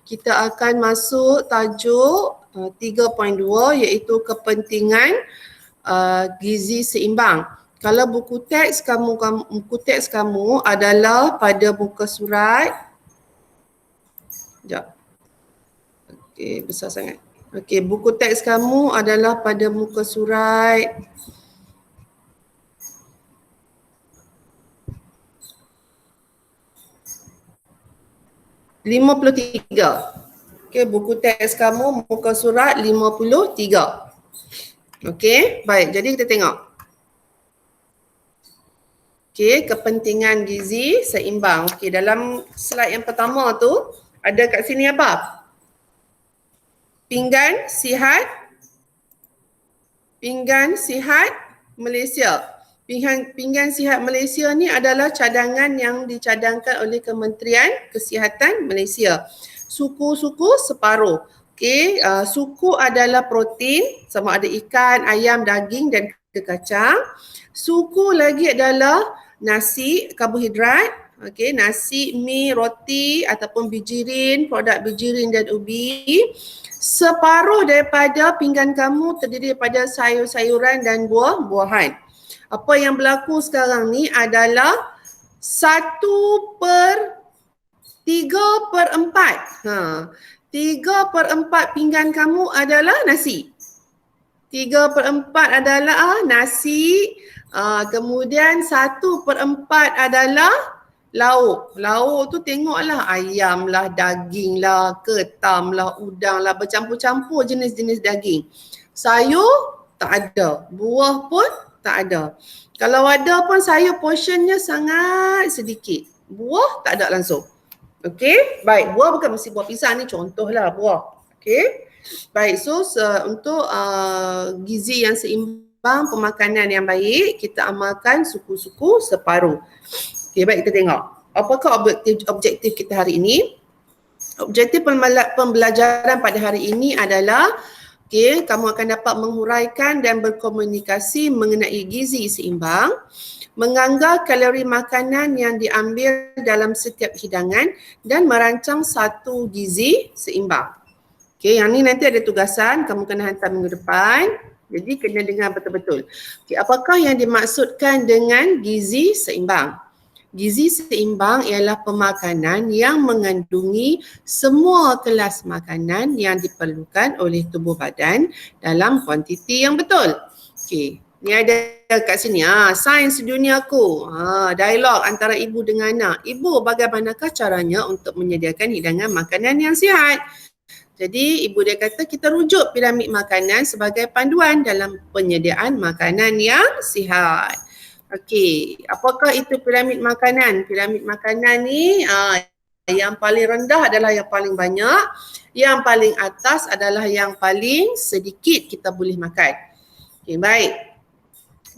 kita akan masuk tajuk 3.2 iaitu kepentingan gizi seimbang. Kalau buku teks kamu adalah pada muka surat. Sekejap. Okey, besar sangat. Okey, buku teks kamu adalah pada muka surat 53. Okey, buku teks kamu muka surat 53. Okey, baik. Jadi kita tengok. Okey, kepentingan gizi seimbang. Okey, dalam slide yang pertama tu ada kat sini apa? Pinggan sihat Malaysia. Pinggan sihat Malaysia ni adalah cadangan yang dicadangkan oleh Kementerian Kesihatan Malaysia. Suku-suku separuh. Okey, suku adalah protein sama ada ikan, ayam, daging dan kacang. Suku lagi adalah nasi, karbohidrat. Okey, nasi, mi, roti ataupun bijirin, produk bijirin dan ubi. Separuh daripada pinggan kamu terdiri daripada sayur-sayuran dan buah-buahan. Apa yang berlaku sekarang ni adalah 1/3/4. 3/4 pinggan kamu adalah nasi. 3/4 adalah nasi. Kemudian 1/4 adalah lauk. Lauk tu tengoklah ayam lah, daging lah, ketam lah, udang lah, bercampur-campur jenis-jenis daging. Sayur tak ada, buah pun tak ada. Kalau ada pun sayur portionnya sangat sedikit. Buah tak ada langsung. Okey, baik. Buah bukan mesti buah pisang ni, contohlah buah. Okey. Baik, so untuk gizi yang seimbang, pemakanan yang baik, kita amalkan suku-suku separuh. Okey, baik, kita tengok. Apakah objektif kita hari ini? Objektif pembelajaran pada hari ini adalah kamu akan dapat menghuraikan dan berkomunikasi mengenai gizi seimbang, menganggar kalori makanan yang diambil dalam setiap hidangan dan merancang satu gizi seimbang. Okey, yang ni nanti ada tugasan, kamu kena hantar minggu depan. Jadi kena dengar betul-betul. Okey, apakah yang dimaksudkan dengan gizi seimbang? Gizi seimbang ialah pemakanan yang mengandungi semua kelas makanan yang diperlukan oleh tubuh badan dalam kuantiti yang betul. Okey, ni ada kat sini. Sains duniaku. Dialog antara ibu dengan anak. Ibu, bagaimanakah caranya untuk menyediakan hidangan makanan yang sihat? Jadi ibu dia kata kita rujuk piramid makanan sebagai panduan dalam penyediaan makanan yang sihat. Okey, apakah itu piramid makanan? Piramid makanan ni yang paling rendah adalah yang paling banyak, yang paling atas adalah yang paling sedikit kita boleh makan. Okey, baik.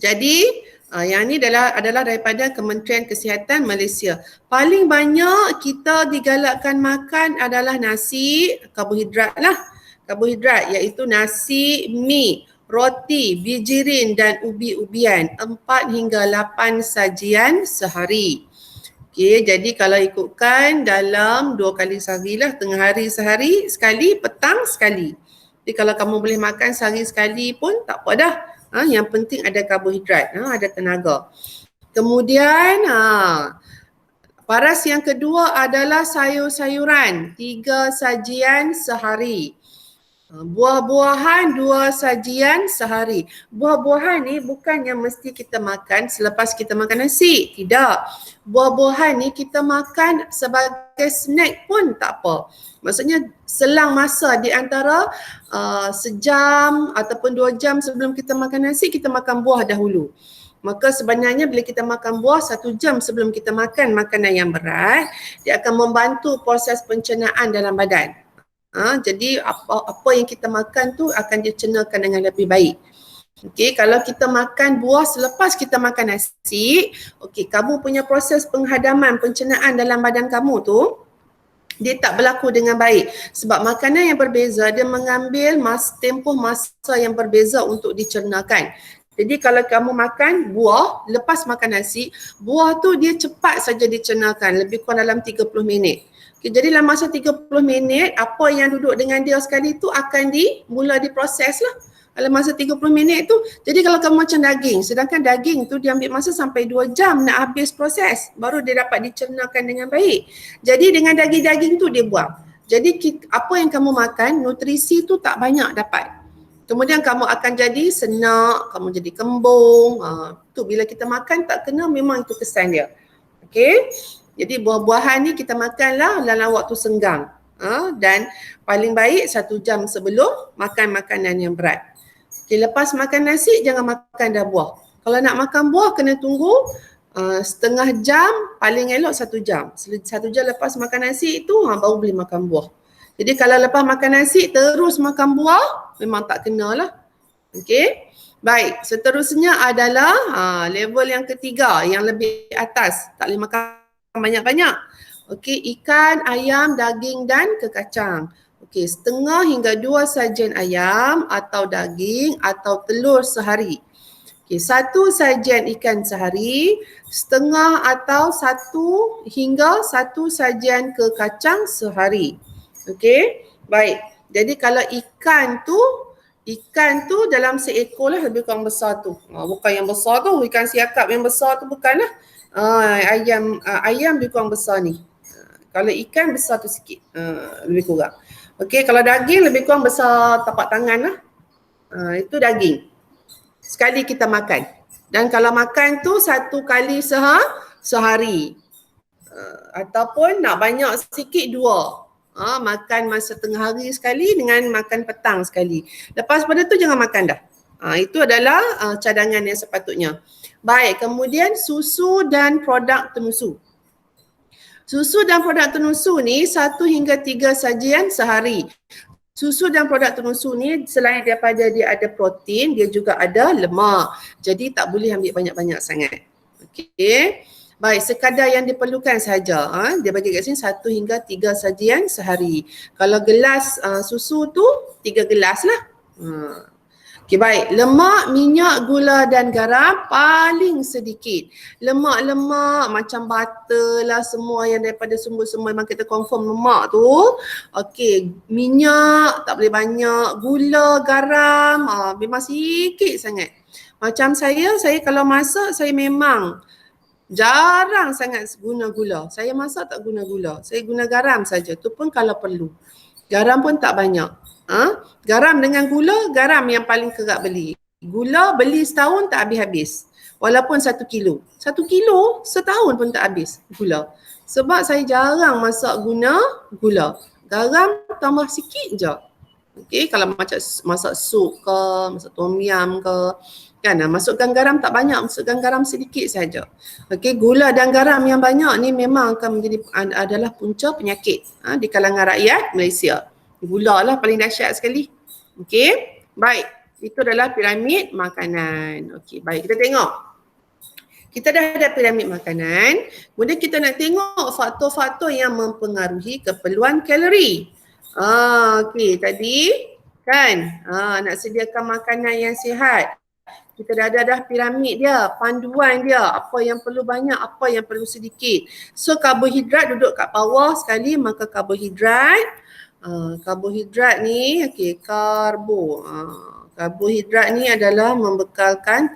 Jadi yang ni adalah daripada Kementerian Kesihatan Malaysia. Paling banyak kita digalakkan makan adalah nasi, karbohidrat lah. Karbohidrat iaitu nasi, mi, roti, bijirin dan ubi-ubian 4 hingga 8 sajian sehari. Okey, jadi kalau ikutkan dalam 2 kali sehari lah, tengah hari sehari sekali, petang sekali. Jadi kalau kamu boleh makan sehari sekali pun tak apa dah. Yang penting ada karbohidrat, ada tenaga. Kemudian paras yang kedua adalah sayur-sayuran, 3 sajian sehari. Buah-buahan 2 sajian sehari. Buah-buahan ni bukannya mesti kita makan selepas kita makan nasi. Tidak. Buah-buahan ni kita makan sebagai snack pun tak apa. Maksudnya selang masa di antara sejam ataupun 2 jam sebelum kita makan nasi, kita makan buah dahulu. Maka sebenarnya bila kita makan buah 1 jam sebelum kita makan makanan yang berat, dia akan membantu proses pencernaan dalam badan. Jadi apa yang kita makan tu akan dicernakan dengan lebih baik. Okey, kalau kita makan buah selepas kita makan nasi, okey, kamu punya proses penghadaman pencernaan dalam badan kamu tu dia tak berlaku dengan baik. Sebab makanan yang berbeza dia mengambil tempoh masa yang berbeza untuk dicernakan. Jadi kalau kamu makan buah lepas makan nasi, buah tu dia cepat saja dicernakan, lebih kurang dalam 30 minit. Okay, jadi dalam masa 30 minit, apa yang duduk dengan dia sekali tu akan mula diproses lah. Dalam masa 30 minit tu, jadi kalau kamu macam daging, sedangkan daging tu dia ambil masa sampai 2 jam nak habis proses, baru dia dapat dicernakan dengan baik. Jadi dengan daging-daging tu dia buang. Jadi apa yang kamu makan, nutrisi tu tak banyak dapat. Kemudian kamu akan jadi senak, kamu jadi kembung. Tu bila kita makan tak kena, memang itu kesan dia. Okey. Jadi buah-buahan ni kita makanlah dalam waktu senggang. Dan paling baik 1 jam sebelum makan makanan yang berat. Okay, lepas makan nasi jangan makan dah buah. Kalau nak makan buah kena tunggu setengah jam, paling elok 1 jam. 1 jam lepas makan nasi itu baru boleh makan buah. Jadi kalau lepas makan nasi terus makan buah, memang tak kenalah. Okey. Baik, seterusnya adalah level yang ketiga, yang lebih atas. Tak boleh makan banyak-banyak. Okey, ikan, ayam, daging dan kekacang. Okey, setengah hingga 2 sajian ayam atau daging atau telur sehari. Okey, 1 sajian ikan sehari, setengah atau 1 hingga 1 sajian kekacang sehari. Okey, baik. Jadi kalau ikan tu dalam seekor lah, lebih kurang besar tu. Bukan yang besar tu, ikan siakap yang besar tu bukanlah. Ayam lebih kurang besar ni. Kalau ikan besar tu sikit, lebih kurang. Okey, kalau daging lebih kurang besar tapak tangan lah. Itu daging. Sekali kita makan. Dan kalau makan tu 1 kali sehari. Ataupun nak banyak sikit 2. Makan masa tengah hari sekali dengan makan petang sekali. Lepas pada tu jangan makan dah. Itu adalah cadangan yang sepatutnya. Baik, kemudian susu dan produk tenusu. Susu dan produk tenusu ni 1 hingga 3 sajian sehari. Susu dan produk tenusu ni selain daripada dia ada protein, dia juga ada lemak. Jadi tak boleh ambil banyak-banyak sangat. Okey. Baik, sekadar yang diperlukan saja. Dia bagi kat sini 1 hingga 3 sajian sehari. Kalau gelas susu tu 3 gelas lah. Okay, baik. Lemak, minyak, gula dan garam paling sedikit. Lemak-lemak macam butter lah, semua yang daripada sumber-sumber memang kita confirm lemak tu. Okey, minyak tak boleh banyak, gula, garam memang sikit sangat. Macam saya kalau masak saya memang jarang sangat guna gula. Saya masak tak guna gula. Saya guna garam saja. Tu pun kalau perlu. Garam pun tak banyak. Garam dengan gula, garam yang paling kerap beli. Gula beli setahun tak habis-habis. Walaupun 1 kilo. 1 kilo setahun pun tak habis gula. Sebab saya jarang masak guna gula. Garam tambah sikit je. Okey, kalau macam masak sup ke, masak tom yum ke, kan masukkan garam tak banyak, masukkan garam sedikit saja. Okey, gula dan garam yang banyak ni memang akan menjadi adalah punca penyakit di kalangan rakyat Malaysia. Gula lah paling dahsyat sekali. Okey, baik. Itu adalah piramid makanan. Okey, baik, kita tengok. Kita dah ada piramid makanan. Kemudian kita nak tengok faktor-faktor yang mempengaruhi keperluan kalori. Okey, tadi kan nak sediakan makanan yang sihat. Kita dah ada piramid dia, panduan dia, apa yang perlu banyak, apa yang perlu sedikit. So karbohidrat duduk kat bawah sekali, maka karbohidrat ni, okey, karbohidrat ni adalah membekalkan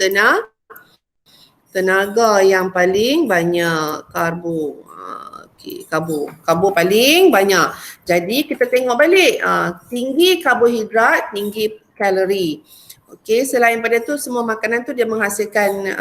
tenaga yang paling banyak. Karbo paling banyak. Jadi kita tengok balik, tinggi karbohidrat, tinggi kalori. Okey, selain pada tu semua makanan tu dia menghasilkan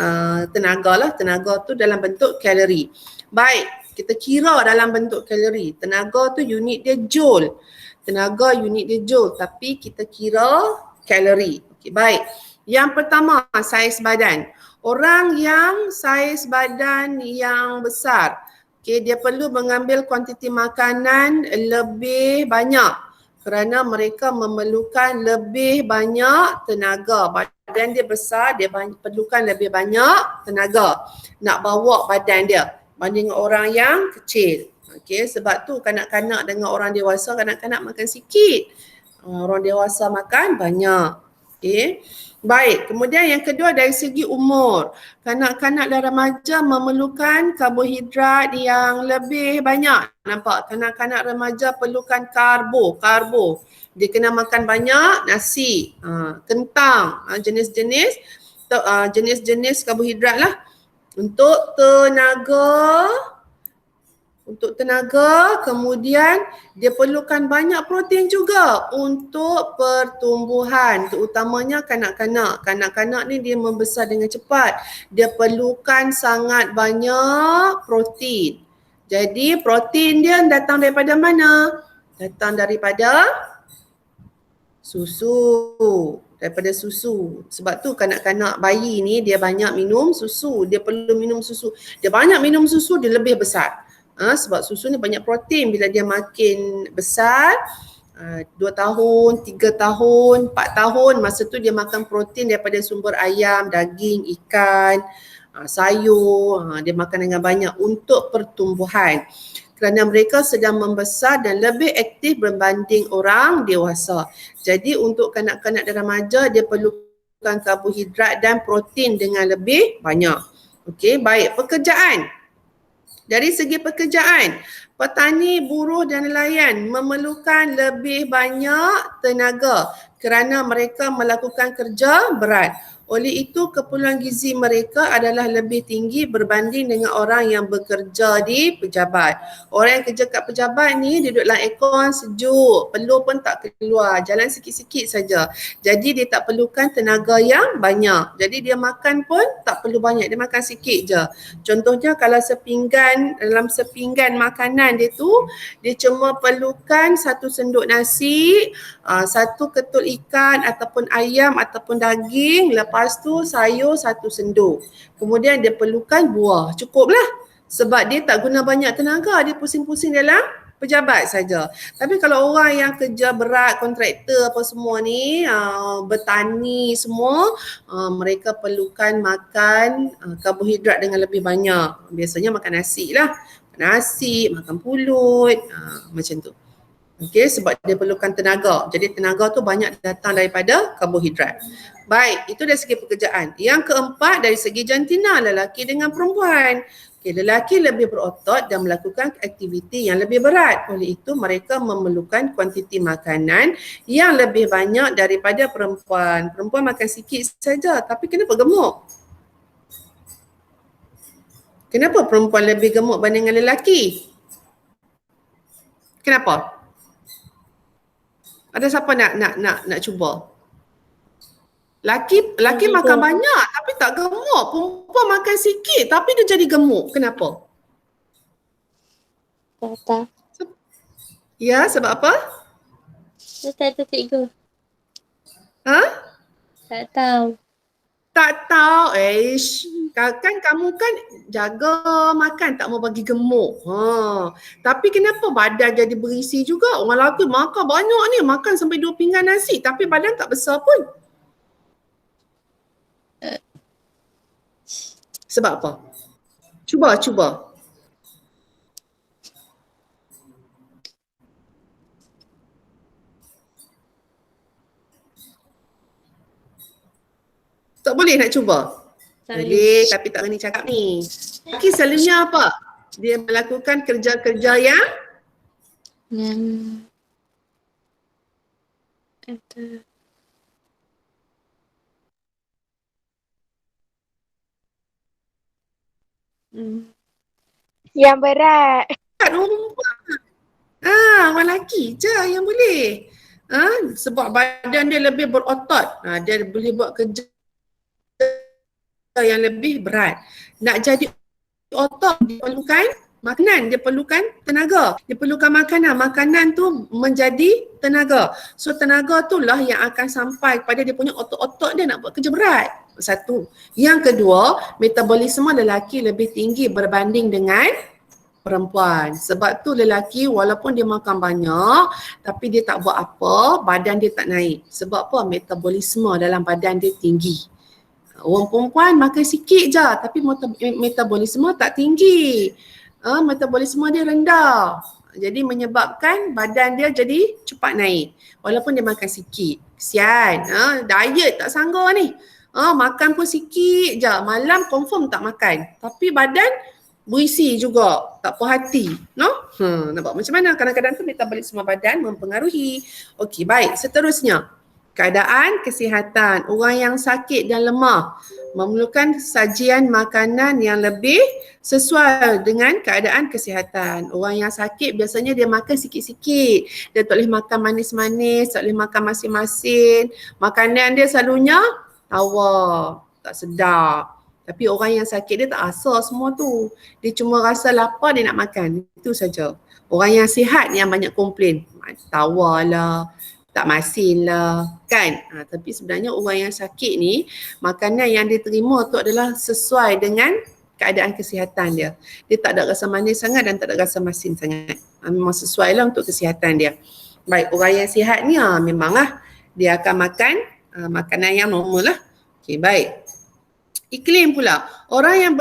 tenaga lah. Tenaga tu dalam bentuk kalori. Baik, kita kira dalam bentuk kalori. Tenaga tu unit dia joule. Tenaga unit dia joule, tapi kita kira kalori. Okey, baik. Yang pertama, saiz badan. Orang yang saiz badan yang besar, okey, dia perlu mengambil kuantiti makanan lebih banyak kerana mereka memerlukan lebih banyak tenaga. Badan dia besar, dia perlukan lebih banyak tenaga nak bawa badan dia banding orang yang kecil. Okey, sebab tu kanak-kanak dengan orang dewasa, kanak-kanak makan sikit, orang dewasa makan banyak. Okey. Baik, kemudian yang kedua dari segi umur. Kanak-kanak dan remaja memerlukan karbohidrat yang lebih banyak. Nampak? Kanak-kanak remaja perlukan karbo. Dia kena makan banyak nasi, kentang, jenis-jenis karbohidrat lah. Untuk tenaga, kemudian dia perlukan banyak protein juga untuk pertumbuhan, terutamanya kanak-kanak. Kanak-kanak ni dia membesar dengan cepat. Dia perlukan sangat banyak protein. Jadi protein dia datang daripada mana? Datang daripada susu. Daripada susu. Sebab tu kanak-kanak bayi ni dia banyak minum susu. Dia perlu minum susu. Dia banyak minum susu, dia lebih besar. Sebab susu ni banyak protein. Bila dia makin besar, 2 tahun, 3 tahun, 4 tahun, masa tu dia makan protein daripada sumber ayam, daging, ikan, sayur. Dia makan dengan banyak untuk pertumbuhan. Kerana mereka sedang membesar dan lebih aktif berbanding orang dewasa. Jadi untuk kanak-kanak dan remaja dia perlukan karbohidrat dan protein dengan lebih banyak. Okey, baik. Pekerjaan. Dari segi pekerjaan, petani, buruh dan nelayan memerlukan lebih banyak tenaga kerana mereka melakukan kerja berat. Oleh itu, keperluan gizi mereka adalah lebih tinggi berbanding dengan orang yang bekerja di pejabat. Orang yang kerja kat pejabat ni duduk dalam aircon sejuk, peluh pun tak keluar, jalan sikit-sikit saja. Jadi dia tak perlukan tenaga yang banyak. Jadi dia makan pun tak perlu banyak, dia makan sikit je. Contohnya kalau dalam sepinggan makanan dia tu, dia cuma perlukan 1 sendok nasi, 1 ketul ikan ataupun ayam ataupun daging, lepas tu sayur 1 sendok. Kemudian dia perlukan buah, cukuplah. Sebab dia tak guna banyak tenaga, dia pusing-pusing dalam pejabat saja. Tapi kalau orang yang kerja berat, kontraktor apa semua ni, bertani semua, mereka perlukan makan karbohidrat dengan lebih banyak. Biasanya makan nasi lah. Nasi, makan pulut, macam tu. Okey, sebab dia perlukan tenaga. Jadi tenaga tu banyak datang daripada karbohidrat. Baik, itu dari segi pekerjaan. Yang keempat dari segi jantina, lelaki dengan perempuan. Okay, lelaki lebih berotot dan melakukan aktiviti yang lebih berat. Oleh itu mereka memerlukan kuantiti makanan yang lebih banyak daripada perempuan. Perempuan makan sikit saja, tapi kenapa gemuk? Kenapa perempuan lebih gemuk bandingkan lelaki? Kenapa? Ada siapa nak cuba? Laki makan banyak tapi tak gemuk. Perempuan makan sikit tapi dia jadi gemuk. Kenapa? Tak tahu. Ya, sebab apa? Saya tak tahu cikgu. Tak tahu. Tak tahu. Kan kamu kan jaga makan, tak mau bagi gemuk. Tapi kenapa badan jadi berisi juga? Orang lelaki makan banyak ni, makan sampai 2 pinggan nasi tapi badan tak besar pun. Sebab apa? Cuba. Tak boleh nak cuba? Boleh, tapi tak berani cakap ni. Laki selalunya apa? Dia melakukan kerja-kerja yang yang berat. Orang lelaki je yang boleh. Sebab badan dia lebih berotot. Dia boleh buat kerja yang lebih berat. Nak jadi otot dia perlukan makanan, dia perlukan tenaga, dia perlukan makanan. Makanan tu menjadi tenaga. So tenaga tu lah yang akan sampai kepada dia punya otot-otot dia nak buat kerja berat. Satu. Yang kedua, metabolisme lelaki lebih tinggi berbanding dengan perempuan. Sebab tu lelaki walaupun dia makan banyak tapi dia tak buat apa, badan dia tak naik. Sebab apa? Metabolisme dalam badan dia tinggi. Orang perempuan makan sikit je tapi metabolisme tak tinggi. Metabolisme dia rendah. Jadi menyebabkan badan dia jadi cepat naik. Walaupun dia makan sikit. Kesian. Diet tak sanggup ni. Makan pun sikit je. Malam confirm tak makan. Tapi badan berisi juga. Tak puas hati. No? Nampak macam mana? Kadang-kadang tu metabolisme semua badan mempengaruhi. Okey, baik. Seterusnya. Keadaan kesihatan. Orang yang sakit dan lemah memerlukan sajian makanan yang lebih sesuai dengan keadaan kesihatan. Orang yang sakit biasanya dia makan sikit-sikit. Dia tak boleh makan manis-manis, tak boleh makan masin-masin. Makanan dia selalunya tawar, tak sedap. Tapi orang yang sakit dia tak rasa semua tu. Dia cuma rasa lapar, dia nak makan. Itu saja. Orang yang sihat yang banyak komplain. Tawar lah, tak masin lah, kan? Tapi sebenarnya orang yang sakit ni, makanan yang dia terima tu adalah sesuai dengan keadaan kesihatan dia. Dia tak ada rasa manis sangat dan tak ada rasa masin sangat. Memang sesuai lah untuk kesihatan dia. Baik, orang yang sihat ni memanglah dia akan makan makanan yang normal lah. Okey, baik. Iklim pula. Orang yang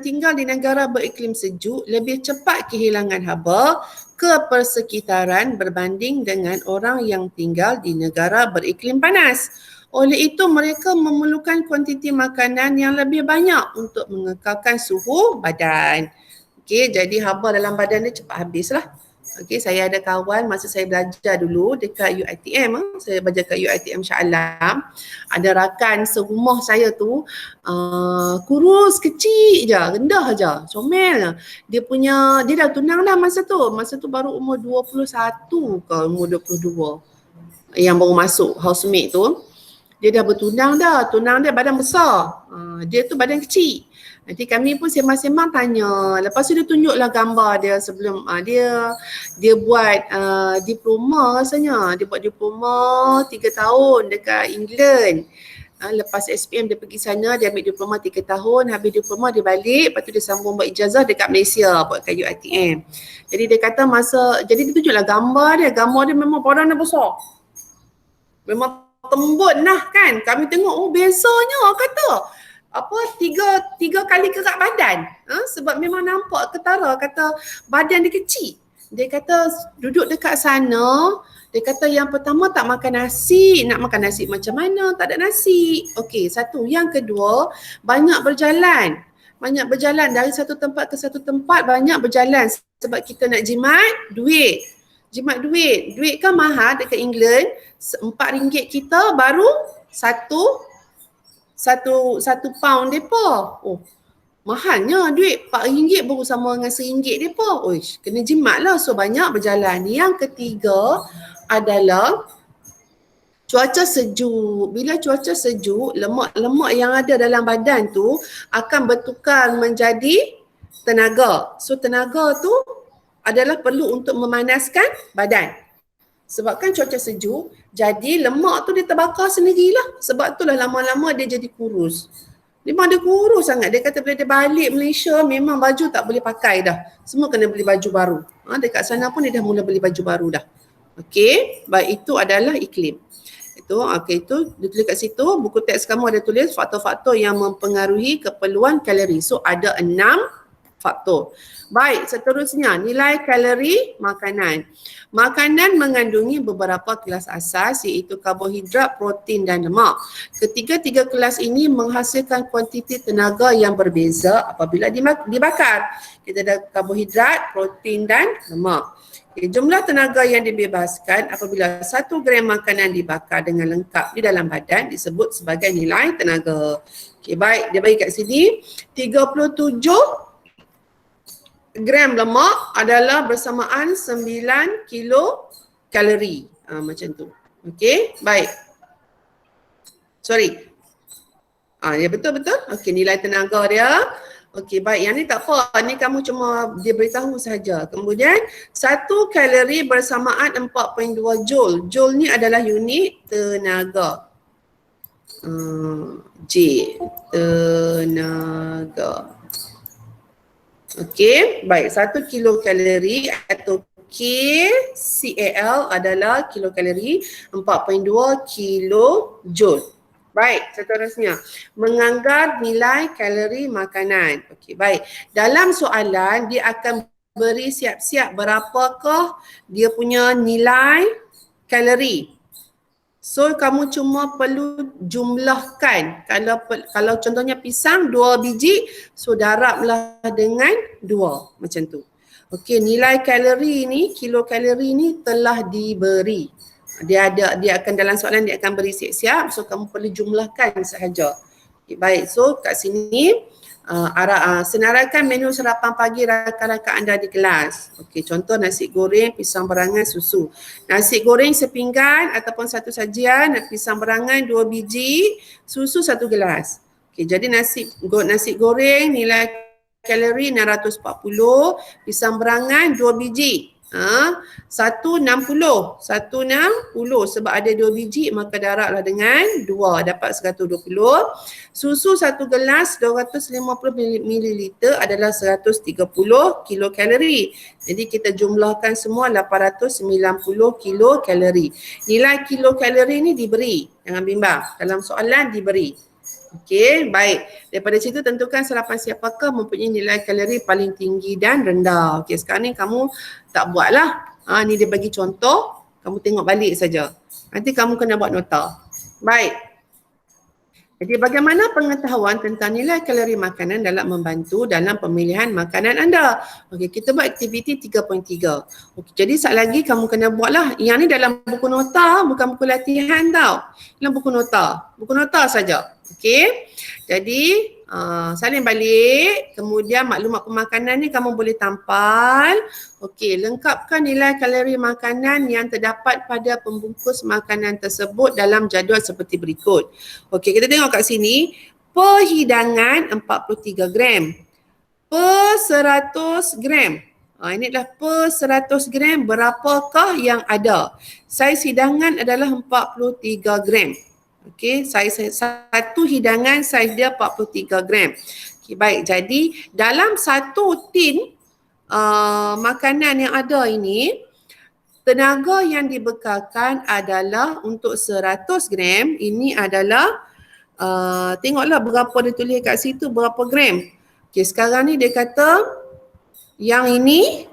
tinggal di negara beriklim sejuk lebih cepat kehilangan haba ke persekitaran berbanding dengan orang yang tinggal di negara beriklim panas. Oleh itu mereka memerlukan kuantiti makanan yang lebih banyak untuk mengekalkan suhu badan. Okey, jadi haba dalam badan dia cepat habislah. Okey, saya ada kawan masa saya belajar dulu dekat UiTM, saya belajar kat UiTM Shah Alam. Ada rakan serumah saya tu kurus, kecil je, rendah je, comel. Dia dah tunang dah masa tu baru umur 21 ke umur 22 yang baru masuk housemate tu. Dia dah bertunang dah, tunang dia badan besar. Dia tu badan kecil. Nanti kami pun sembang-sembang tanya. Lepas tu dia tunjuklah gambar dia sebelum dia buat diploma rasanya. Dia buat diploma 3 tahun dekat England. Lepas SPM dia pergi sana, dia ambil diploma 3 tahun. Habis diploma dia balik, lepas tu dia sambung buat ijazah dekat Malaysia buat kat UiTM. Jadi dia kata jadi dia tunjuklah gambar dia memang badan dia besar. Memang tembun lah kan. Kami tengok, bezanya kata. Tiga kali gerak badan. Sebab memang nampak ketara kata badan dia kecil. Dia kata duduk dekat sana, dia kata yang pertama tak makan nasi. Nak makan nasi macam mana? Tak ada nasi. Okey, satu. Yang kedua, banyak berjalan. Dari satu tempat ke satu tempat, banyak berjalan. Sebab kita nak jimat duit. Duit kan mahal dekat England. RM4 kita baru satu pound depa. Mahalnya duit. RM4 baru sama dengan RM1 depa. Kena jimat lah. So banyak berjalan. Yang ketiga adalah cuaca sejuk. Bila cuaca sejuk, lemak-lemak yang ada dalam badan tu akan bertukar menjadi tenaga. So tenaga tu adalah perlu untuk memanaskan badan. Sebab kan cuaca sejuk, jadi lemak tu dia terbakar sendirilah. Sebab itulah lama-lama dia jadi kurus. Memang dia kurus sangat. Dia kata bila dia balik Malaysia memang baju tak boleh pakai dah. Semua kena beli baju baru. Dekat sana pun dia dah mula beli baju baru dah. Okey, baik, itu adalah iklim. Itu dia tulis kat situ, buku teks kamu ada tulis faktor-faktor yang mempengaruhi keperluan kalori. So ada 6 faktor. Baik, seterusnya nilai kalori makanan. Makanan mengandungi beberapa kelas asas iaitu karbohidrat, protein dan lemak. Ketiga-tiga kelas ini menghasilkan kuantiti tenaga yang berbeza apabila dibakar. Kita ada karbohidrat, protein dan lemak. Jumlah tenaga yang dibebaskan apabila 1 gram makanan dibakar dengan lengkap di dalam badan disebut sebagai nilai tenaga. Okey, baik, dia bagi kat sini 37 gram lemak adalah bersamaan 9 kilokalori. Macam tu. Okey, baik. Sorry. Ya betul-betul. Okey, nilai tenaga dia. Okey, baik. Yang ni tak apa. Ni kamu cuma dia beritahu saja. Kemudian 1 kalori bersamaan 4.2 joule. Joule ni adalah unit tenaga. J. Tenaga. Okey, baik. 1 kilokalori atau KCAL adalah kilokalori, 4.2 kilojoule. Baik, seterusnya. Menganggar nilai kalori makanan. Okey, baik. Dalam soalan dia akan beri siap-siap berapakah dia punya nilai kalori. So kamu cuma perlu jumlahkan. Kalau contohnya pisang 2 biji, so darablah dengan 2 macam tu. Okey, nilai kalori ni, kilokalori ni telah diberi. Dia akan dalam soalan dia akan beri siap-siap, so kamu perlu jumlahkan sahaja. Okay, baik, so kat sini senaraikan menu sarapan pagi rakan-rakan anda di kelas. Okey, contoh nasi goreng, pisang berangan, susu. Nasi goreng sepinggan ataupun satu sajian, pisang berangan 2 biji, susu 1 gelas. Okey, jadi nasi goreng nilai kalori 640, pisang berangan 2 biji. 160 sebab ada 2 biji maka darablah dengan 2 dapat 120. Susu 1 gelas 250 ml adalah 130 kilokalori. Jadi kita jumlahkan semua 890 kilokalori. Nilai kilokalori ni diberi, jangan bimbang, dalam soalan diberi. Okey, baik. Daripada situ tentukan sarapan siapakah mempunyai nilai kalori paling tinggi dan rendah. Okey, sekarang ni kamu tak buatlah. Ni dia bagi contoh, kamu tengok balik saja. Nanti kamu kena buat nota. Baik. Jadi bagaimana pengetahuan tentang nilai kalori makanan dalam membantu dalam pemilihan makanan anda? Okey, kita buat aktiviti 3.3. Okey, jadi sekali lagi kamu kena buatlah. Yang ni dalam buku nota, bukan buku latihan tau. Dalam buku nota saja. Okey. Jadi salin balik, kemudian maklumat pemakanan ni kamu boleh tampal. Okey, lengkapkan nilai kalori makanan yang terdapat pada pembungkus makanan tersebut dalam jadual seperti berikut. Okey, kita tengok kat sini, per hidangan 43 gram, per 100 gram. Ini adalah per 100 gram berapakah yang ada. Saiz hidangan adalah 43 gram. Okey, satu hidangan saiz dia 43 gram. Okey, baik. Jadi dalam satu tin makanan yang ada ini, tenaga yang dibekalkan adalah untuk 100 gram, ini adalah tengoklah berapa dia tulis kat situ, berapa gram. Okey, sekarang ni dia kata yang ini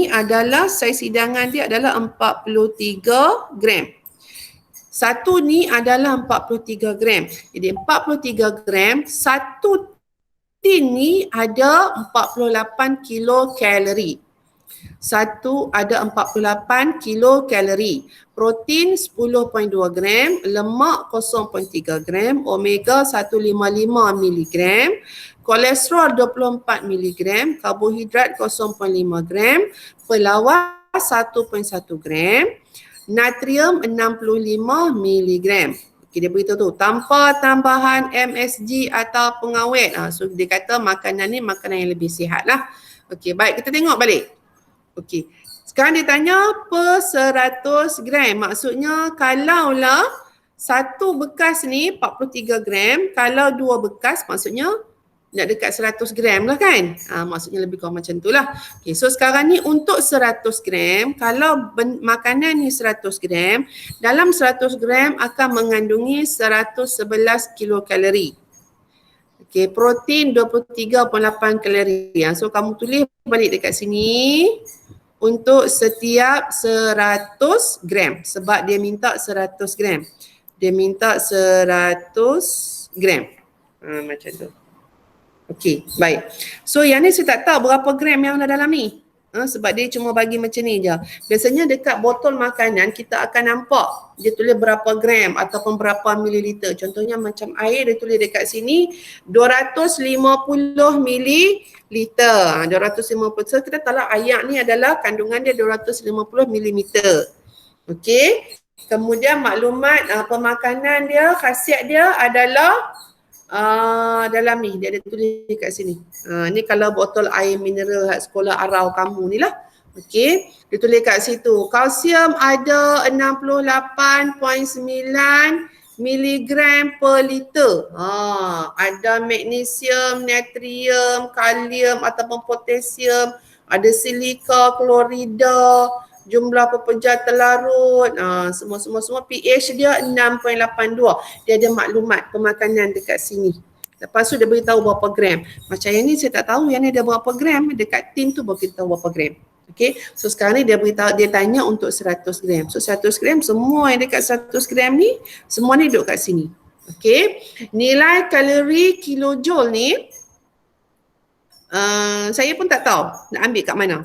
adalah saiz hidangan dia adalah 43 gram. Satu ni adalah 43 gram. Jadi 43 gram, satu tin ni ada 48 kilokalori. Satu ada 48 kilokalori. Protein 10.2 gram, lemak 0.3 gram, omega 155 miligram, kolesterol 24 miligram, karbohidrat 0.5 gram, pelawar 1.1 gram, natrium 65 mg. Okay, dia beritahu tu, tanpa tambahan MSG atau pengawet. So dia kata makanan ni makanan yang lebih sihat lah. Okey, baik, kita tengok balik. Okey, sekarang dia tanya per 100 gram. Maksudnya kalaulah satu bekas ni 43 gram, kalau dua bekas maksudnya nak dekat 100 gram lah kan. Maksudnya lebih kurang macam tu lah. Okay, so sekarang ni untuk 100 gram, kalau makanan ni 100 gram, dalam 100 gram akan mengandungi 111 kilokalori. Okay, protein 23.8 kalori. So kamu tulis balik dekat sini untuk setiap 100 gram sebab dia minta 100 gram. Dia minta 100 gram. Macam tu. Okey, baik. So yang ni saya tak tahu berapa gram yang ada dalam ni. Sebab dia cuma bagi macam ni je. Biasanya dekat botol makanan kita akan nampak dia tulis berapa gram ataupun berapa mililiter. Contohnya macam air dia tulis dekat sini 250 mililiter. 250. So kita tahu air ni adalah kandungan dia 250 mililiter. Okey. Kemudian maklumat pemakanan dia, khasiat dia adalah dalam ni dia ada tulis kat sini. Ni kalau botol air mineral sekolah arau kamu ni lah. Okey, dia tulis kat situ. Kalsium ada 68.9 miligram per liter. Ada magnesium, natrium, kalium ataupun potasium, ada silika, klorida, jumlah pepejar terlarut, semua pH dia 6.82. Dia ada maklumat pemakanan dekat sini. Lepas tu dia beritahu berapa gram. Macam yang ni saya tak tahu, yang ni ada berapa gram. Dekat tin tu baru kita tahu berapa gram. Okay, so sekarang ni dia beritahu, dia tanya untuk 100 gram. So 100 gram, semua yang dekat 100 gram ni, semua ni duduk kat sini. Okay, nilai kalori kilojoule ni, saya pun tak tahu nak ambil kat mana.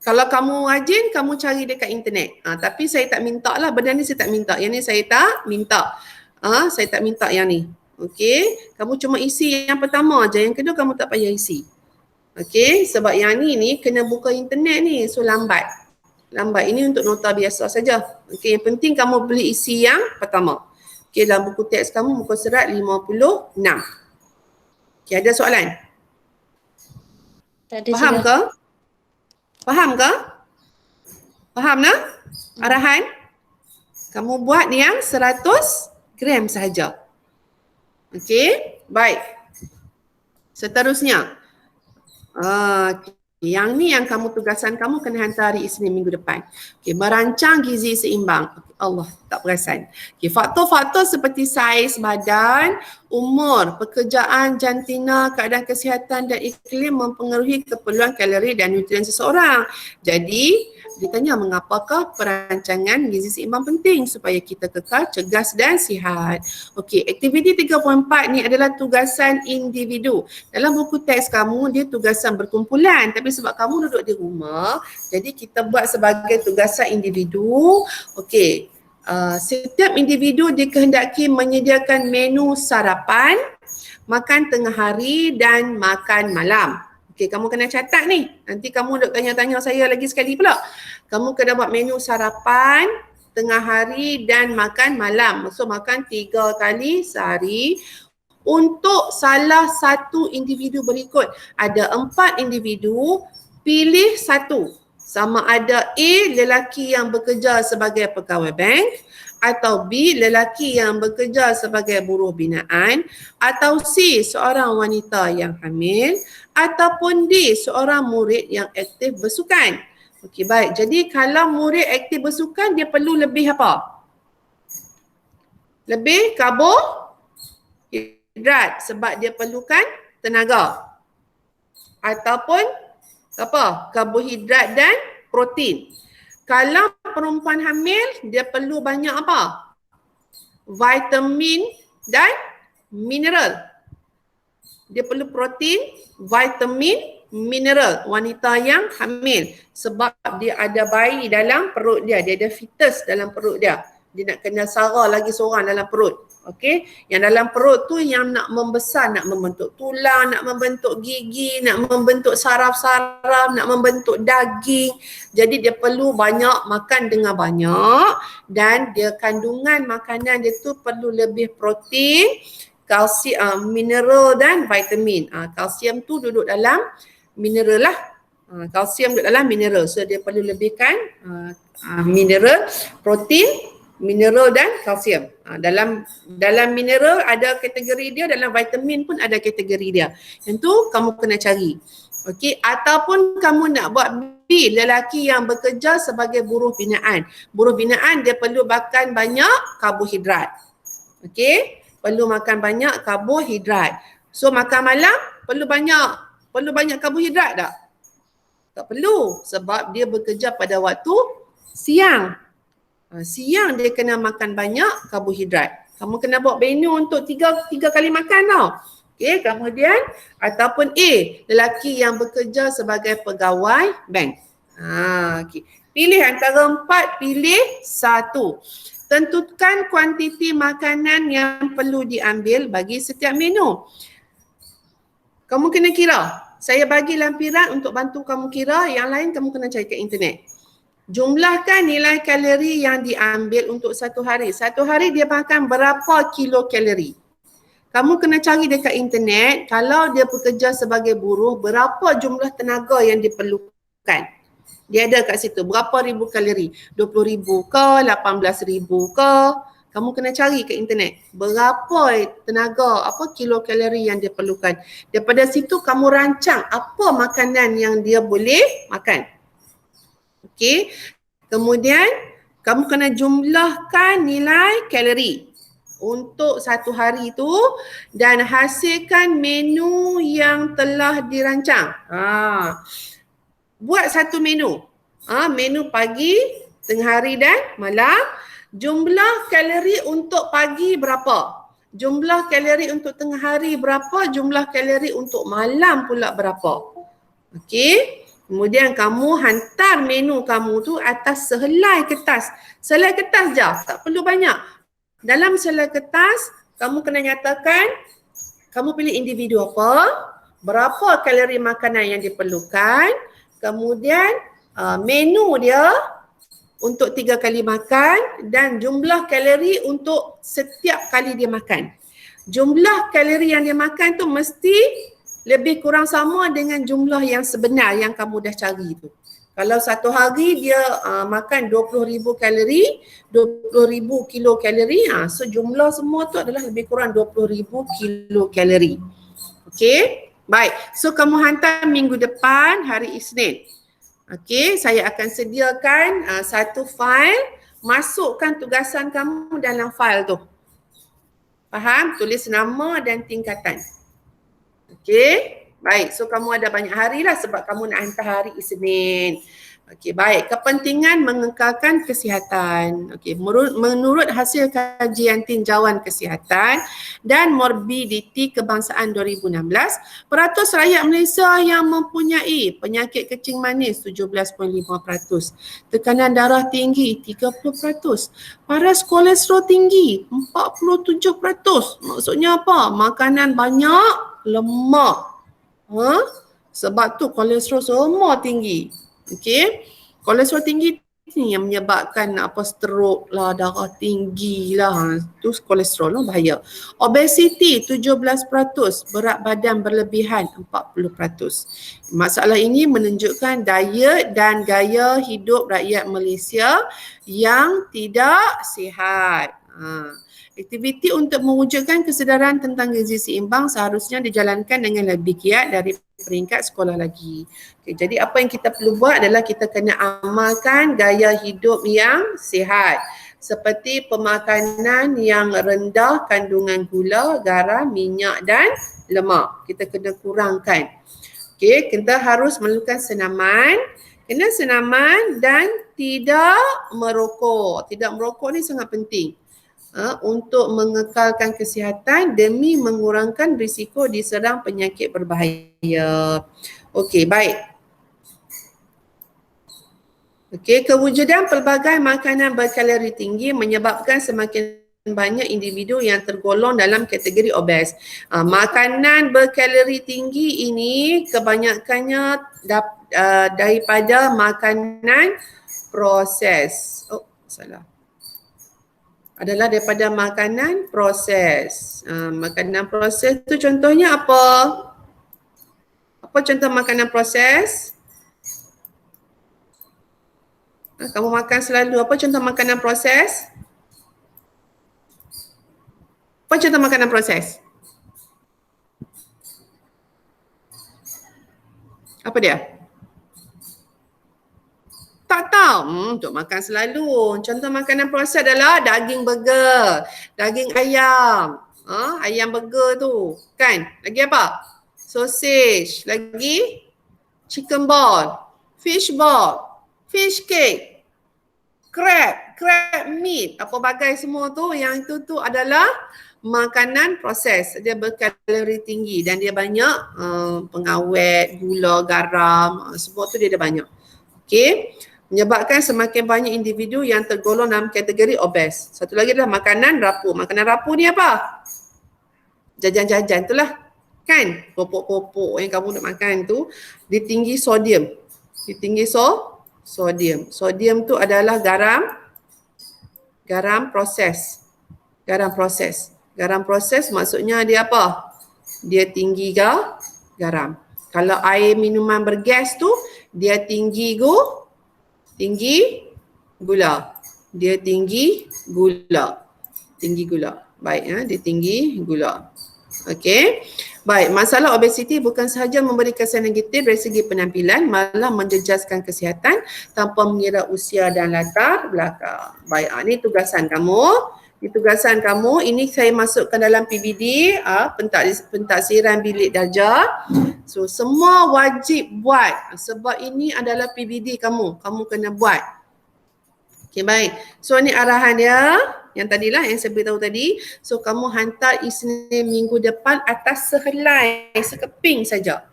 Kalau kamu rajin, kamu cari dekat internet. Tapi saya tak minta lah, benda ni saya tak minta. Yang ni saya tak minta. Saya tak minta yang ni. Okay, kamu cuma isi yang pertama je, yang kedua kamu tak payah isi. Okay, sebab yang ni kena buka internet ni, so lambat. Ini untuk nota biasa saja. Okay, yang penting kamu boleh isi yang pertama. Okay, dalam buku teks kamu muka surat 56. Okay, ada soalan? Tak ada Faham cikgu. ke? Faham ke? Faham nak? Arahan? Kamu buat yang 100 gram sahaja. Okey, baik. Seterusnya. Yang ni yang kamu tugasan kamu kena hantar hari Isnin minggu depan. Okey, merancang gizi seimbang. Allah, tak perasan. Okey, faktor-faktor seperti saiz badan, umur, pekerjaan jantina, keadaan kesihatan dan iklim mempengaruhi keperluan kalori dan nutrien seseorang. Jadi, ditanya mengapakah perancangan gizi seimbang penting supaya kita kekal cergas dan sihat. Okey, aktiviti 34 ni adalah tugasan individu. Dalam buku teks kamu dia tugasan berkumpulan, tapi sebab kamu duduk di rumah, jadi kita buat sebagai tugasan individu. Okey, setiap individu dikehendaki menyediakan menu sarapan, makan tengah hari dan makan malam. Okey, kamu kena catat ni. Nanti kamu duk tanya-tanya saya lagi sekali pula. Kamu kena buat menu sarapan, tengah hari dan makan malam. Maksud makan 3 kali sehari untuk salah satu individu berikut. Ada 4 individu, pilih satu. Sama ada A, lelaki yang bekerja sebagai pegawai bank, atau B, lelaki yang bekerja sebagai buruh binaan, atau C, seorang wanita yang hamil, ataupun D, seorang murid yang aktif bersukan. Okey, baik. Jadi kalau murid aktif bersukan, dia perlu lebih apa? Lebih karbohidrat sebab dia perlukan tenaga. Ataupun apa? Karbohidrat dan protein. Kalau perempuan hamil, dia perlu banyak apa? Vitamin dan mineral. Dia perlu protein, vitamin, mineral. Wanita yang hamil sebab dia ada bayi dalam perut dia. Dia ada fetus dalam perut dia. Dia nak kena sara lagi seorang dalam perut. Okey, yang dalam perut tu yang nak membesar, nak membentuk tulang, nak membentuk gigi, nak membentuk saraf-saraf, nak membentuk daging. Jadi dia perlu banyak makan dengan banyak dan dia kandungan makanan dia tu perlu lebih protein, kalsium, mineral dan vitamin. Kalsium tu duduk dalam mineral lah. Kalsium duduk dalam mineral. So dia perlu lebihkan mineral, protein, mineral dan kalsium. Dalam mineral ada kategori dia, dalam vitamin pun ada kategori dia. Yang tu kamu kena cari. Okey, ataupun kamu nak buat B, lelaki yang bekerja sebagai buruh binaan. Buruh binaan dia perlu makan banyak karbohidrat. Okey, perlu makan banyak karbohidrat. So makan malam perlu banyak karbohidrat tak? Tak perlu sebab dia bekerja pada waktu siang. Siang dia kena makan banyak karbohidrat. Kamu kena buat menu untuk tiga kali makan tau. Okey, kemudian ataupun A, lelaki yang bekerja sebagai pegawai bank. Okey. Pilih antara 4, pilih 1. Tentukan kuantiti makanan yang perlu diambil bagi setiap menu. Kamu kena kira. Saya bagi lampiran untuk bantu kamu kira, yang lain kamu kena cari kat internet. Jumlahkan nilai kalori yang diambil untuk satu hari. Satu hari dia makan berapa kilo kalori. Kamu kena cari dekat internet, kalau dia bekerja sebagai buruh, berapa jumlah tenaga yang diperlukan. Dia ada kat situ, berapa ribu kalori. 20,000 ke, 18,000 ke. Kamu kena cari kat internet. Berapa tenaga, apa kilo kalori yang dia perlukan. Daripada situ kamu rancang apa makanan yang dia boleh makan. Okey. Kemudian kamu kena jumlahkan nilai kalori. untuk satu hari tu dan hasilkan menu yang telah dirancang. Buat satu menu. Menu pagi, tengah hari dan malam. Jumlah kalori untuk pagi berapa? Jumlah kalori untuk tengah hari berapa? Jumlah kalori untuk malam pula berapa? Okey. Kemudian kamu hantar menu kamu tu atas sehelai kertas. Sehelai kertas je, tak perlu banyak. Dalam sehelai kertas, kamu kena nyatakan kamu pilih individu apa, berapa kalori makanan yang diperlukan, kemudian menu dia untuk 3 kali makan dan jumlah kalori untuk setiap kali dia makan. Jumlah kalori yang dia makan tu mesti lebih kurang sama dengan jumlah yang sebenar yang kamu dah cari tu. Kalau satu hari dia makan 20,000 kalori, 20,000 kilokalori, so jumlah semua tu adalah lebih kurang 20,000 kilokalori. Okey, baik. So kamu hantar minggu depan hari Isnin. Okey, saya akan sediakan satu file, masukkan tugasan kamu dalam file tu. Faham? Tulis nama dan tingkatan. Okey, baik. So kamu ada banyak hari lah sebab kamu nak hantar hari Isnin. Okey, baik. Kepentingan mengekalkan kesihatan. Okey, menurut hasil kajian tinjauan kesihatan dan morbiditi kebangsaan 2016, peratus rakyat Malaysia yang mempunyai penyakit kencing manis 17.5%, tekanan darah tinggi 30%, paras kolesterol tinggi 47%. Maksudnya apa? Makanan banyak, lemak. Sebab tu kolesterol semua tinggi. Okey, kolesterol tinggi ni yang menyebabkan stroke lah, darah tinggi lah. Tu kolesterol lah bahaya. Obesiti 17%, berat badan berlebihan 40%. Masalah ini menunjukkan diet dan gaya hidup rakyat Malaysia yang tidak sihat. Aktiviti untuk mewujudkan kesedaran tentang gizi seimbang seharusnya dijalankan dengan lebih giat dari peringkat sekolah lagi. Okay, jadi apa yang kita perlu buat adalah kita kena amalkan gaya hidup yang sihat. Seperti pemakanan yang rendah kandungan gula, garam, minyak dan lemak. Kita kena kurangkan. Okay, kita harus melakukan senaman. Kena senaman dan tidak merokok. Tidak merokok ni sangat penting. Untuk mengekalkan kesihatan demi mengurangkan risiko diserang penyakit berbahaya. Okey, baik. Okey, kewujudan pelbagai makanan berkalori tinggi menyebabkan semakin banyak individu yang tergolong dalam kategori obes. Makanan berkalori tinggi ini kebanyakannya daripada makanan proses. Salah. Adalah daripada makanan proses. Makanan proses tu contohnya apa? Apa contoh makanan proses? Kamu makan selalu. Apa contoh makanan proses? Apa contoh makanan proses? Apa dia? Tak tahu, untuk makan selalu. Contoh makanan proses adalah daging burger, daging ayam. Ayam burger tu, kan? Lagi apa? Sausage, lagi chicken ball, fish cake, crab meat, apa bagai semua tu, yang itu tu adalah makanan proses. Dia berkalori tinggi dan dia banyak pengawet, gula, garam, semua tu dia ada banyak. Okey. Menyebabkan semakin banyak individu yang tergolong dalam kategori obes. Satu lagi adalah makanan rapuh. Makanan rapuh ni apa? Jajan-jajan tu lah. Kan? Popok-popok yang kamu nak makan tu, dia tinggi sodium. Dia tinggi sodium. Sodium tu adalah garam proses. Garam proses maksudnya dia apa? Dia tinggi garam. Kalau air minuman bergas tu, dia tinggi gula. Dia tinggi gula. Baik, dia tinggi gula. Okey. Baik, masalah obesiti bukan sahaja memberi kesan negatif dari segi penampilan, malah menjejaskan kesihatan tanpa mengira usia dan latar belakang. Baik, ini tugasan kamu. Ini tugasan kamu. Ini saya masukkan dalam PBD, pentaksiran bilik darjah. So semua wajib buat sebab ini adalah PBD kamu. Kamu kena buat. Okay, baik. So ni arahan dia. Yang tadilah yang saya beritahu tadi. So kamu hantar Isnin minggu depan atas sehelai, sekeping saja.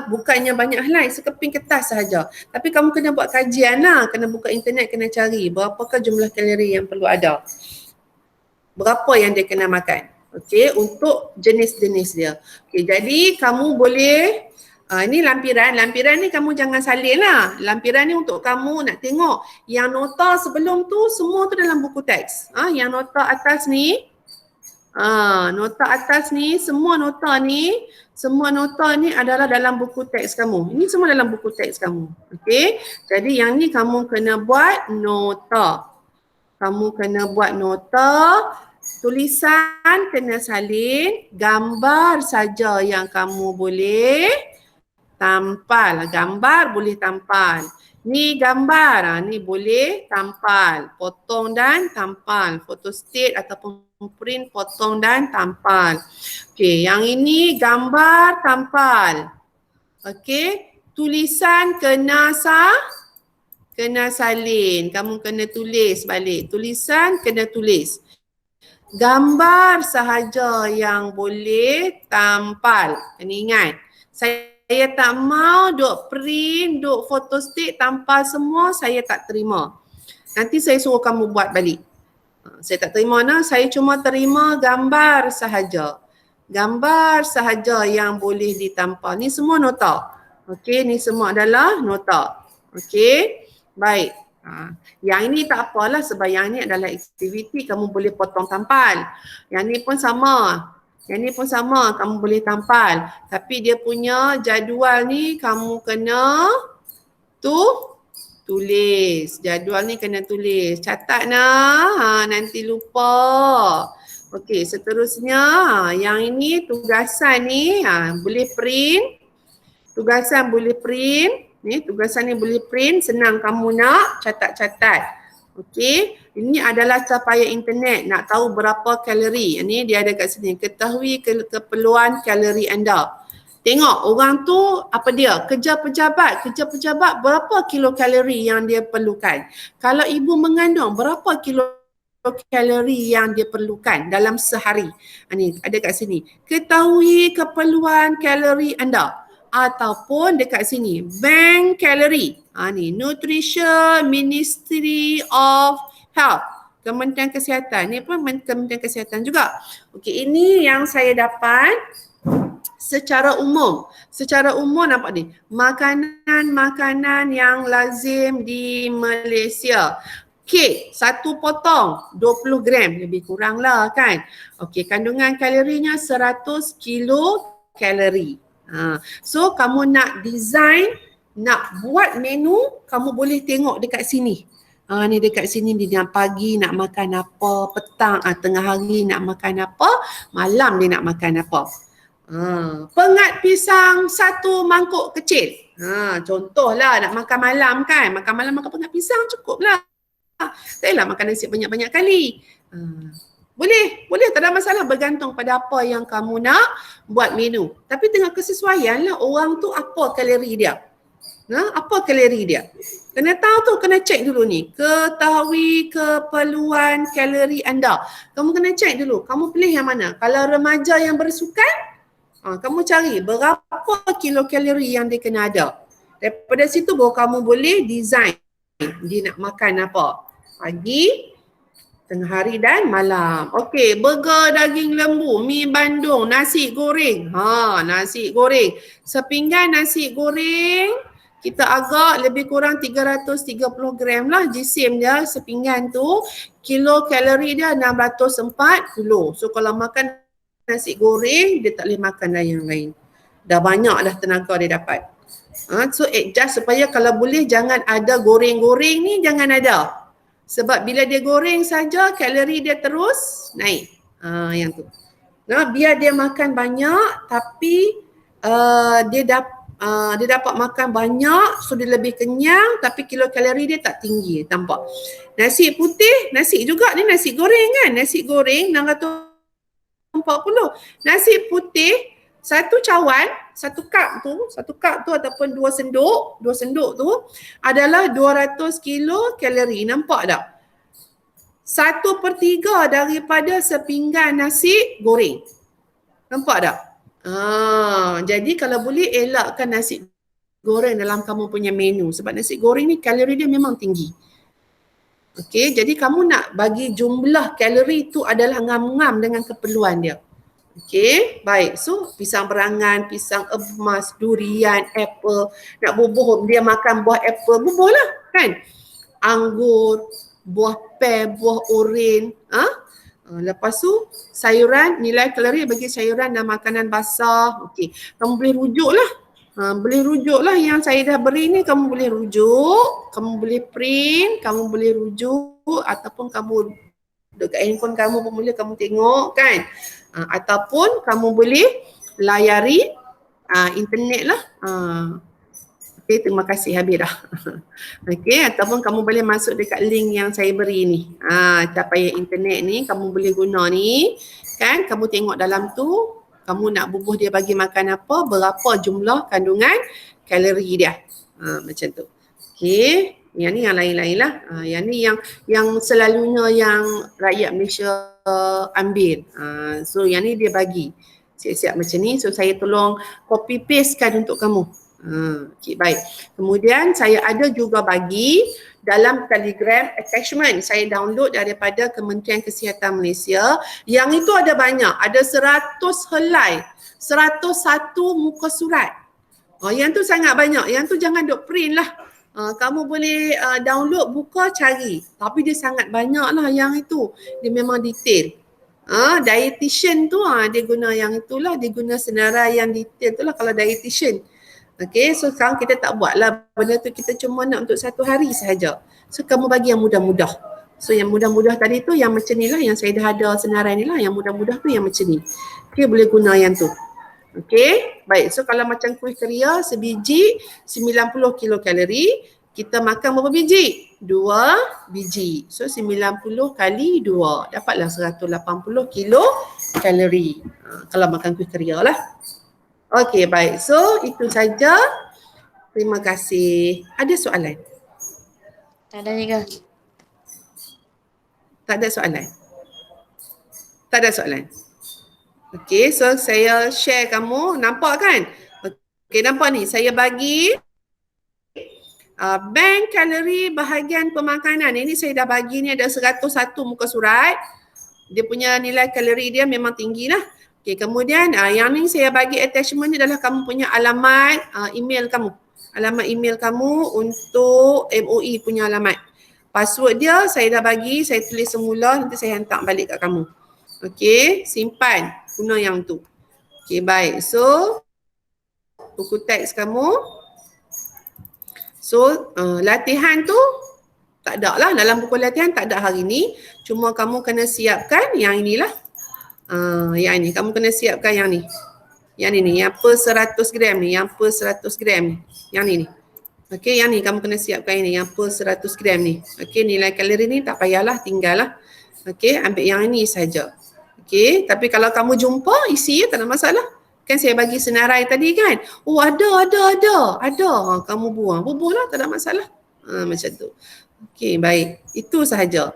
Bukannya banyak helai, sekeping kertas sahaja. Tapi kamu kena buat kajian lah. Kena buka internet, kena cari berapakah jumlah kalori yang perlu ada. Berapa yang dia kena makan. Okey, untuk jenis-jenis dia. Okey, jadi kamu boleh, ini lampiran. Lampiran ni kamu jangan salin lah. Lampiran ni untuk kamu nak tengok. Yang nota sebelum tu, semua tu dalam buku teks. Yang nota atas ni, nota atas ni, semua nota ni adalah dalam buku teks kamu. Ini semua dalam buku teks kamu. Okey. Jadi yang ni kamu kena buat nota. Kamu kena buat nota. Tulisan kena salin. Gambar saja yang kamu boleh tampal. Gambar boleh tampal. Ni gambar. Ni boleh tampal. Potong dan tampal. Photostat ataupun print, potong dan tampal. Okey, yang ini gambar tampal. Okey, tulisan kena salin. Kamu kena tulis balik. Tulisan kena tulis. Gambar sahaja yang boleh tampal. Kena ingat. Saya tak mau duk print, duk photostat, tampal semua, saya tak terima. Nanti saya suruh kamu buat balik. Saya tak terima saya cuma terima gambar sahaja. Gambar sahaja yang boleh ditampal. Ni semua nota. Okey, ni semua adalah nota. Okey, baik. Yang ini tak apalah sebab yang ini adalah aktiviti, kamu boleh potong tampal. Yang ni pun sama. Yang ni pun sama, kamu boleh tampal. Tapi dia punya jadual ni kamu kena tulis. Jadual ni kena tulis. Catat nanti lupa. Okey, seterusnya yang ini tugasan ni boleh print. Tugasan boleh print. Ni tugasan ni boleh print, senang kamu nak catat-catat. Okey, ini adalah capaian internet. Nak tahu berapa kalori. Ini dia ada kat sini. Ketahui keperluan kalori anda. Tengok orang tu apa dia, kerja pejabat berapa kilokalori yang dia perlukan. Kalau ibu mengandung berapa kilokalori yang dia perlukan dalam sehari. Ni ada kat sini. Ketahui keperluan kalori anda. Ataupun dekat sini bank kalori. Ni Nutrition Ministry of Health. Kementerian Kesihatan. Ni pun Kementerian Kesihatan juga. Okey, ini yang saya dapat secara umum. Secara umum nampak ni. Makanan-makanan yang lazim di Malaysia. Kek, satu potong 20 gram. Lebih kurang lah kan. Okey, kandungan kalorinya 100 kilokalori. So kamu nak design, nak buat menu, kamu boleh tengok dekat sini. Ni dekat sini dia pagi nak makan apa, petang tengah hari nak makan apa, malam dia nak makan apa. Pengat pisang satu mangkuk kecil. Contohlah nak makan malam kan, makan malam makan pengat pisang cukup lah. Tak payahlah makan nasi banyak-banyak kali. Boleh tak ada masalah, bergantung pada apa yang kamu nak buat menu. Tapi tengah kesesuaian lah orang tu apa kalori dia. Apa kalori dia. Kena tahu tu, kena cek dulu ni. Ketahui keperluan kalori anda. Kamu kena cek dulu, kamu pilih yang mana. Kalau remaja yang bersukan, kamu cari berapa kilokalori yang dia kena ada. Daripada situ baru kamu boleh design. Dia nak makan apa. Pagi, tengah hari dan malam. Okey, burger daging lembu, mi bandung, nasi goreng. Nasi goreng. Sepinggan nasi goreng, kita agak lebih kurang 330 gram lah jisim dia sepinggan tu. Kilokalori dia 640. So kalau makan nasi goreng, dia tak boleh makan dah yang lain. Dah banyak dah tenaga dia dapat. So adjust supaya kalau boleh jangan ada goreng-goreng ni, jangan ada. Sebab bila dia goreng saja, kalori dia terus naik. Yang tu. Biar dia makan banyak tapi dia dia dapat makan banyak, so dia lebih kenyang tapi kilokalori dia tak tinggi, nampak. Nasi putih, nasi juga ni nasi goreng kan, nasi goreng 640. Nasi putih satu cawan, satu cup tu ataupun dua senduk tu adalah 200 kilokalori, nampak tak? 1/3 daripada sepinggan nasi goreng. Nampak tak? Jadi kalau boleh elakkan nasi goreng dalam kamu punya menu sebab nasi goreng ni kalori dia memang tinggi. Okey, jadi kamu nak bagi jumlah kalori tu adalah ngam-ngam dengan keperluan dia. Okey, baik. So, pisang berangan, pisang emas, durian, apple. Nak bubuh dia makan buah apple, bubuh lah kan. Anggur, buah pear, buah oren. Lepas tu sayuran, nilai kalori bagi sayuran dan makanan basah. Okey, kamu boleh rujuk lah. Boleh rujuk lah yang saya dah beri ni, kamu boleh rujuk, kamu boleh print, kamu boleh rujuk ataupun kamu dekat handphone kamu pun boleh kamu tengok kan. Ataupun kamu boleh layari internet lah. Okay, terima kasih, habis dah. Okay, ataupun kamu boleh masuk dekat link yang saya beri ni. Tak payah internet ni, kamu boleh guna ni. Kan, kamu tengok dalam tu, kamu nak bubuh dia bagi makan apa, berapa jumlah kandungan kalori dia. Macam tu. Okay, yang ni yang lain-lain lah. Yang ni yang selalunya yang rakyat Malaysia ambil. So yang ni dia bagi. Siap-siap macam ni. So saya tolong copy paste kan untuk kamu. Okay, baik. Kemudian saya ada juga bagi dalam Telegram attachment. Saya download daripada Kementerian Kesihatan Malaysia. Yang itu ada banyak. Ada 100 helai. 101 muka surat. Yang tu sangat banyak. Yang tu jangan duk print lah. Kamu boleh download, buka, cari. Tapi dia sangat banyak lah yang itu. Dia memang detail. Dietitian tu dia guna yang itulah. Dia guna senarai yang detail tu lah kalau dietitian. Okay, so sekarang kita tak buat lah benda tu, kita cuma nak untuk satu hari sahaja. So kamu bagi yang mudah-mudah. So yang mudah-mudah tadi tu yang macam ni lah, yang saya dah ada senarai ni lah, yang mudah-mudah tu yang macam ni. Okay, boleh guna yang tu. Okay, baik. So kalau macam kuih keria sebiji 90 kilokalori, kita makan berapa biji? 2 biji. So 90 kali 2, dapatlah 180 kilokalori. Kalau makan kuih keria lah. Okey, baik. So, itu saja. Terima kasih. Ada soalan? Tak ada juga. Tak ada soalan? Tak ada soalan? Okey, so saya share kamu. Nampak kan? Okey, nampak ni. Saya bagi bank kalori bahagian pemakanan. Ini saya dah bagi ni ada 101 muka surat. Dia punya nilai kalori dia memang tinggi lah. Okay, kemudian yang ni saya bagi attachment ni adalah kamu punya alamat email kamu. Alamat email kamu untuk MOE punya alamat. Password dia saya dah bagi, saya tulis semula, nanti saya hantar balik kat kamu. Okay, simpan guna yang tu. Okay, baik. So, buku teks kamu. So, latihan tu tak ada lah. Dalam buku latihan tak ada hari ni. Cuma kamu kena siapkan yang inilah. Yang ni, kamu kena siapkan yang ni. Yang ni, yang per 100 gram ni, yang per 100 gram ni. Yang ni. Okey, yang ni kamu kena siapkan ini, yang per 100 gram ni. Okey, nilai kalori ni tak payahlah, tinggal lah. Okey, ambil yang ini saja. Okey, tapi kalau kamu jumpa, isi ya, tak ada masalah. Kan saya bagi senarai tadi kan. Oh, ada. Kamu buang, bubuhlah, tak ada masalah. Macam tu. Okey, baik. Itu sahaja.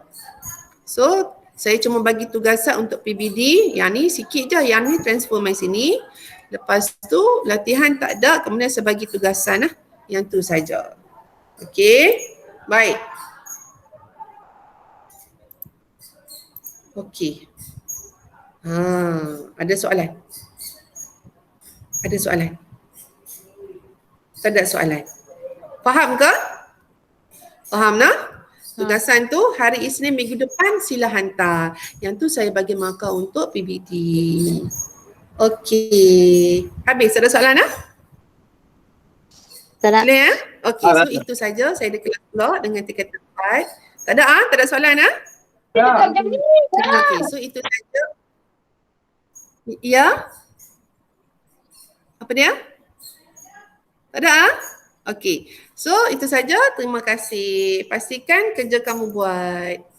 So, saya cuma bagi tugasan untuk PBD. Yang ni sikit je. Yang ni transfer mai sini. Lepas tu latihan tak ada. Kemudian saya bagi tugasan lah. Yang tu saja. Okey. Baik. Okey. Ada soalan? Ada soalan? Tak ada soalan? Faham ke? Faham nak? Tugasan tu hari Isnin minggu depan sila hantar. Yang tu saya bagi markah untuk PBT. Okey. Habis ada soalan lah? Tak ada. Boleh ya? Okey, so itu saja saya declare pula dengan tiket tempat. Tak ada tak ada soalan Okey, so itu saja. Ya? Apa dia? Tak ada ah? Okey. So itu saja. Terima kasih. Pastikan kerja kamu buat.